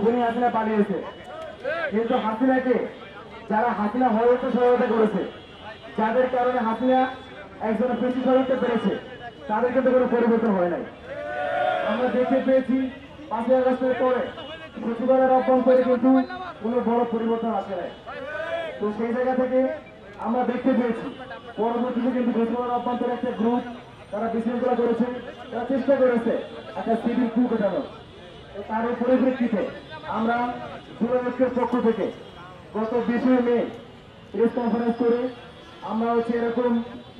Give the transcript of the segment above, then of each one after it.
খুনি হাসিনা পালিয়েছে, কিন্তু হাসিনাকে যারা হাসিনা হয়ে উঠতে সহায়তা করেছে, যাদের কারণে হাসিনা একজন প্রেসিডেন্ট হয়ে উঠতে পেরেছে, তাদের কিন্তু কোনো পরিবর্তন হয় নাই। আমরা দেখতে পেয়েছি 5ই আগস্টের পরে সচিবালয়ের অভ্যন্তরে কিন্তু কোনো বড় পরিবর্তন আসে নাই। তো সেই জায়গা থেকে আমরা দেখতে পেয়েছি পরবর্তীতে কিন্তু সচিবালয়ের অভ্যন্তরে একটা গ্রুপ তারা বিশৃঙ্খলা করেছে, তারা চেষ্টা করেছে একটা সিভিল কু ঘটানোর। তার পরিপ্রেক্ষিতে আমরা জুলাই ঐক্যের পক্ষ থেকে গত 20 মে প্রেস কনফারেন্স করে আমরা এরকম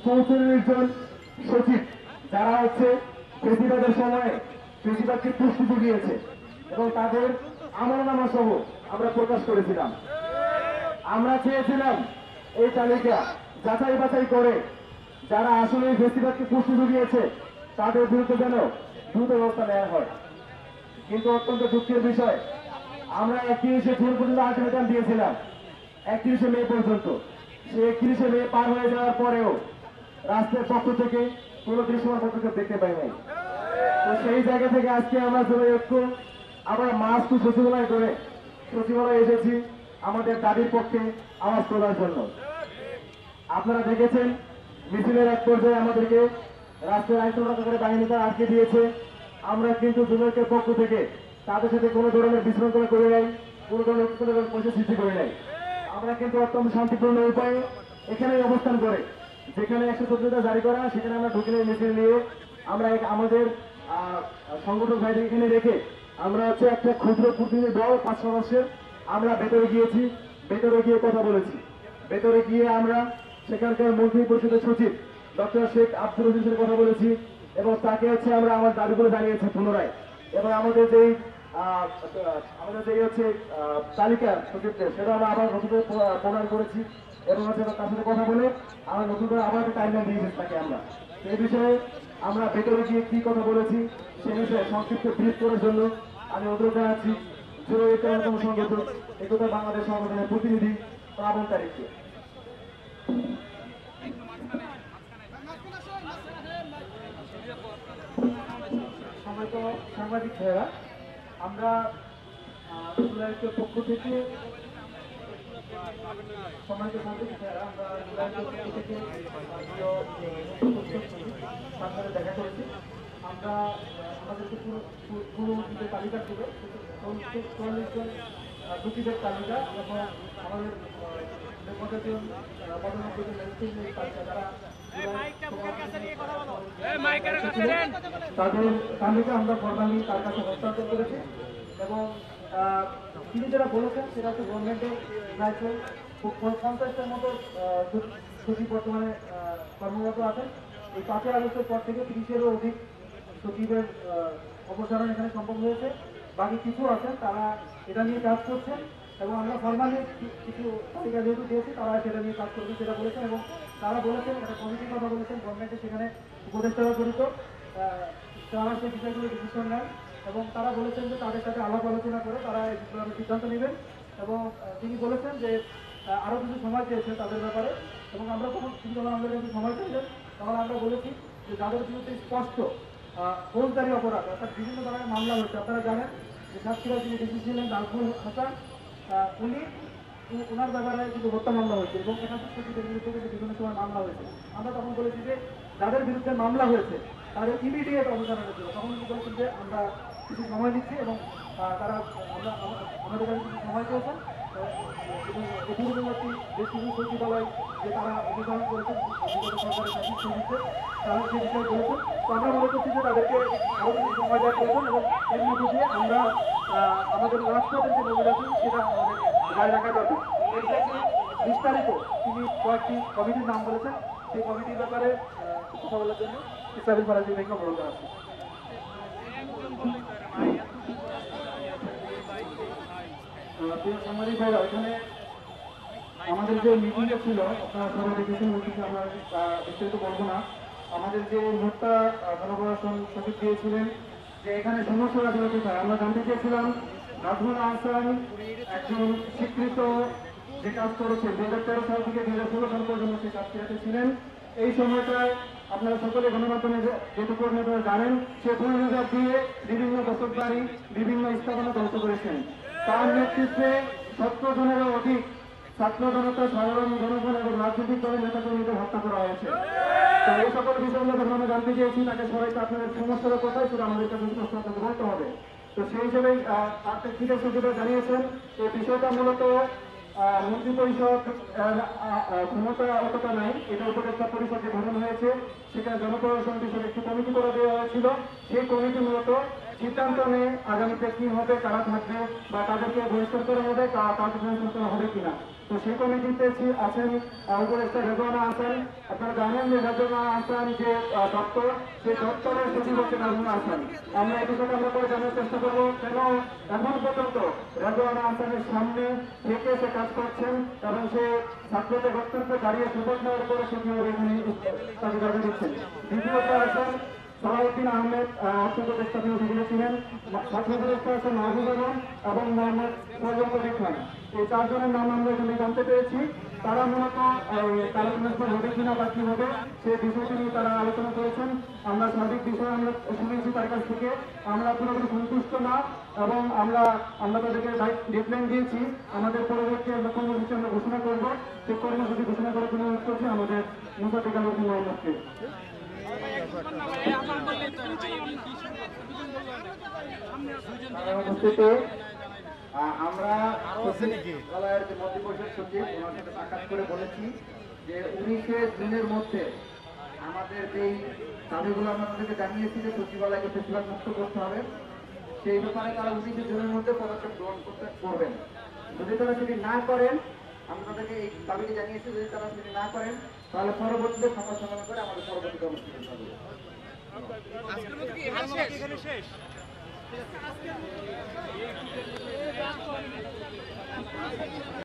44 জন সচিব যারা বেশিরভাগের সময়ে বেশিরভাগকে প্রস্তুতি দিয়েছে এবং তাদের আমলনামা সহ আমরা প্রকাশ করেছিলাম। আমরা চেয়েছিলাম এই তালিকা যাচাই বাছাই করে যারা আসলে বেশিরভাগকে প্রস্তুতি দিয়েছে তাদের বিরুদ্ধে যেন দ্রুত ব্যবস্থা নেওয়া হয়। কিন্তু অত্যন্ত দুঃখের বিষয়, আমরা 31শে জুন পর্যন্ত আলটিমেটাম দিয়েছিলাম, 31শে মে পর্যন্ত। সে 31শে মে পার হয়ে যাওয়ার পরেও রাষ্ট্রের পক্ষ থেকে কোনো দৃশ্যমান পদক্ষেপ দেখতে পাই নাই। তো সেই জায়গা থেকে আজকে আমরা জুলাই ঐক্য আমরা মাস টু সচিবালয় করে সচিবালয়ে এসেছি আমাদের দাবির পক্ষে আওয়াজ তোলার জন্য। আপনারা দেখেছেন মিছিলের এক পর্যায়ে আমাদেরকে রাষ্ট্রের আইন শৃঙ্খলা বাহিনী তারা আটকে দিয়েছে। আমরা কিন্তু জুলাই ঐক্যের পক্ষ থেকে তাদের সাথে কোনো ধরনের বিশৃঙ্খলা করে নাই, কোনো ধরনের পরিস্থিতি সৃষ্টি করে নাই। আমরা কিন্তু অত্যন্ত শান্তিপূর্ণ উপায়ে এখানেই অবস্থান করে যেখানে 114টা জারি করা সেখানে আমরা ঢুকে মিছিল নিয়ে আমরা আমাদের সংগঠন ভাইদের এখানে রেখে আমরা একটা ক্ষুদ্র প্রতিনিধি দল 5 সদস্যের আমরা ভেতরে গিয়েছি, ভেতরে গিয়ে কথা বলেছি। ভেতরে গিয়ে আমরা সেখানকার মন্ত্রী পরিষদের সচিব ডক্টর শেখ আব্দুল আজিজের কথা বলেছি এবং তাকে আমরা আমার দাবিগুলো জানিয়েছি পুনরায়। এবং আমাদের যেই তালিকা সচিবদের সেটা আমরা আবার নতুন করে প্রদান করেছি এবং তার সাথে কথা বলে আমরা নতুন করে আবার একটা টাইমলাইন দিয়েছি তাকে। আমরা এই বিষয়ে আমরা ভেতরে গিয়ে কি কথা বলেছি সে বিষয়ে সংক্ষিপ্ত ব্রিফ করার জন্য আমি অনুরোধ জানাচ্ছি জুলাই ঐক্যের অন্যতম সংগঠন একতা বাংলাদেশ সংগঠনের প্রতিনিধি প্লাবন তারিখকে। সম্মানিত সাংবাদিক ভাইয়েরা, আমরা জুলাই ঐক্যের পক্ষ থেকে সম্মানিত সাংবাদিক ভাইয়েরা আমরা জুলাই ঐক্যের পক্ষ থেকে সাথে দেখা করেছি। আমরা আমাদেরকে পুরো তালিকা করে 44 জন দুঃখীদের তালিকা এবং আমাদের 50 জন 99 জন ম্যাজিস্ট্রেটের তালিকা তারা তাদের তালিকা আমরা ফরমালি তার কাছে হস্তান্তর করেছি এবং তিনি যারা বলেছেন সেটা গভর্নমেন্টের প্রায় 50টার মতো সচিব বর্তমানে কর্মরত আছেন। এই 5ই আগস্টের পর থেকে 30-এরও অধিক সচিবের অপসারণ এখানে সম্ভব হয়েছে। বাকি কিছু আছেন তারা এটা নিয়ে কাজ করছেন এবং আমরা ফরমালি কিছু তালিকা যেহেতু দিয়েছি তারা সেটা নিয়ে কাজ করবেন সেটা বলেছেন এবং তারা বলেছেন একটা কমিটির কথা বলেছেন গভর্নমেন্টের সেখানে উপদেষ্টারা জড়িত, তারা সেই বিষয়গুলো ডিসিশন নেন এবং তারা বলেছেন যে তাদের সাথে আলাপ আলোচনা করে তারা এই বিষয়ে সিদ্ধান্ত নেবেন এবং তিনি বলেছেন যে আরও কিছু সময় চেয়েছেন তাদের ব্যাপারে এবং আমরা যখন আমাদের কাছে সময় চাইলেন তখন আমরা বলেছি যে যাদের বিরুদ্ধে স্পষ্ট ফৌজদারি অপরাধ অর্থাৎ বিভিন্ন ধরনের মামলা হচ্ছে। আপনারা জানেন যে সাতক্ষীরা যিনি ডিসি ছিলেন নাজমুল হাসান ওনার ব্যাপারে কিন্তু হত্যা মামলা হয়েছে এবং একাধিক সচিবের বিরুদ্ধে কিন্তু বিভিন্ন সময় মামলা হয়েছে। আমরা তখন বলেছি যে যাদের বিরুদ্ধে মামলা হয়েছে তাদের ইমিডিয়েট অবদানের জন্য তখন কিন্তু বলেছেন যে আমরা কিছু সময় দিচ্ছি এবং তারা আমাদের কাছে কিছু সময় পেয়েছেন এবং উপকূলবর্তী যে শিশু সচিবালয় যে তারা অনুসরণ করেছেন সরকারের কাছে তারা সে বিষয়ে বলেছেন। তো আমরা মনে করছি যে তাদেরকে আরও কিছু সময় দেওয়া প্রয়োজন এবং এর মধ্যে দিয়ে আমরা আমাদের রাষ্ট্রপতির যে নমিনেশন সেটা আমাদের গায়ে রাখা দরকার। এর থেকে বিস্তারিত তিনি কয়েকটি কমিটির নাম বলেছেন, সেই কমিটির ব্যাপারে কথা বলার জন্য ইসরাফিল ফারাজি ভাইকে অনুরোধ জানাচ্ছি। সাংবাদিক ভাইরা, এখানে আমাদের যে মিটিংটা ছিল আপনারা সবাই দেখেছেন, মিটিংটা আমরা বিস্তারিত বলবো না। আমাদের যে নোটটা জনপ্রশাসন সচিব দিয়েছিলেন যে এখানে সমস্যাটা ছিল কোথায় আমরা জানতে চেয়েছিলাম। নাজমুল আহসান একজন স্বীকৃত যে কাজ করেছেন 2013 সাল থেকে 2016 সাল পর্যন্ত সে সাতক্ষীরাতে ছিলেন। এই সময়টায় আপনারা সকলে গণমাধ্যমে যেটুকু আপনারা জানেন সে পুনরুদ্ধার দিয়ে বিভিন্ন বসতবাড়ি বিভিন্ন স্থাপনা ধ্বংস করেছেন। তার নেতৃত্বে 17 জনেরও অধিক ছাত্র জনতা, সাধারণ জনগণ এবং রাজনৈতিক দলের নেতাকর্মীদের হত্যা করা হয়েছে। তো এই সকল বিষয়গুলো যখন আমরা জানতে চেয়েছি, তাকে সবাইকে আপনাদের সমস্যার কোথায় সেটা আমাদের কাছে স্পষ্ট আপনাকে বলতে হবে। তো সেই হিসেবেই চিকিৎসা সচিবরা জানিয়েছেন এই বিষয়টা মূলত মন্ত্রী পরিষদ ক্ষমতা অতটা নাই, এটা উপদেষ্টা পরিষদ যে গঠন হয়েছে সেখানে জনপ্রশাসন বিষয়ে একটি কমিটি করে দেওয়া হয়েছিল। সেই কমিটি মূলত সিদ্ধান্ত নেই আগামীতে কি হবে, কারা থাকবে বা তাদেরকে বহিষ্কার করা হবে, কাউকে ট্রান্সফার করা হবে কিনা। তো সেই কমিটিতে আছেন উপদেষ্টা রেজওয়ানা আহসান। আপনারা জানেন যে রেজওয়ানা আহসান যে দপ্তর, সেই দপ্তরের সচিব হচ্ছে রেজওয়ানা আহসান। আমরা এই বিষয়টা আমরা করে জানার চেষ্টা করবো কেন এখন পর্যন্ত রেজওয়ানা আহসানের সামনে থেকে সে কাজ করছেন এবং সে ছাত্রদের বক্তব্যে দাঁড়িয়ে শপথ নেওয়ার পরে সে কিভাবে এখানে তাকে দাবি দিচ্ছেন। দ্বিতীয়ত আছেন সালাউদ্দিন আহমেদ, অর্থ উপদেষ্টা তিনি সেগুলো ছিলেন, ছাত্র উপদেষ্টা আছেন মাহবুব আলম এবং মোহাম্মদ ফজল কবির খান। এই 4 জনের নাম আমরা এখানে জানতে পেরেছি। তারা মূলত তারা ট্রান্সফার হবে কিনা বা কি হবে সেই বিষয়টি নিয়ে তারা আলোচনা করেছেন। আমরা সার্বিক বিষয়ে আমরা শুনেছি তার কাছ থেকে, আমরা পুরোপুরি সন্তুষ্ট না এবং আমরা তাদেরকে ডেডলাইন দিয়েছি। আমাদের পরবর্তী আমরা কর্মসূচি আমরা ঘোষণা করবো। সেই কর্মসূচি ঘোষণা করার জন্য অনুরোধ করছি আমাদের মুসাফিক আলম মোহাম্মদকে। উপস্থিতি আমরা বিশ্ববিদ্যালয়ের যে মন্ত্রী পরিষদ সচিব ওনার সাথে সাক্ষাৎ করে বলেছি যে 19শে জুনের মধ্যে আমাদের যেই দাবিগুলো আমরা তাদেরকে জানিয়েছি যে সচিবালয়কে ফেস্টিভ্যাল মুক্ত করতে হবে, সেই ব্যাপারে তারা 19শে জুনের মধ্যে পদক্ষেপ গ্রহণ করবেন। যদি তারা সেটি না করেন, আমরা তাদেরকে এই দাবিটি জানিয়েছি, যদি তারা সেটি না করেন তাহলে পরবর্তীতে সংবাদ সম্মেলন করে আমাদের পরবর্তী কর্মসূচি হবে। আজকের মতো কি এখানে শেষ?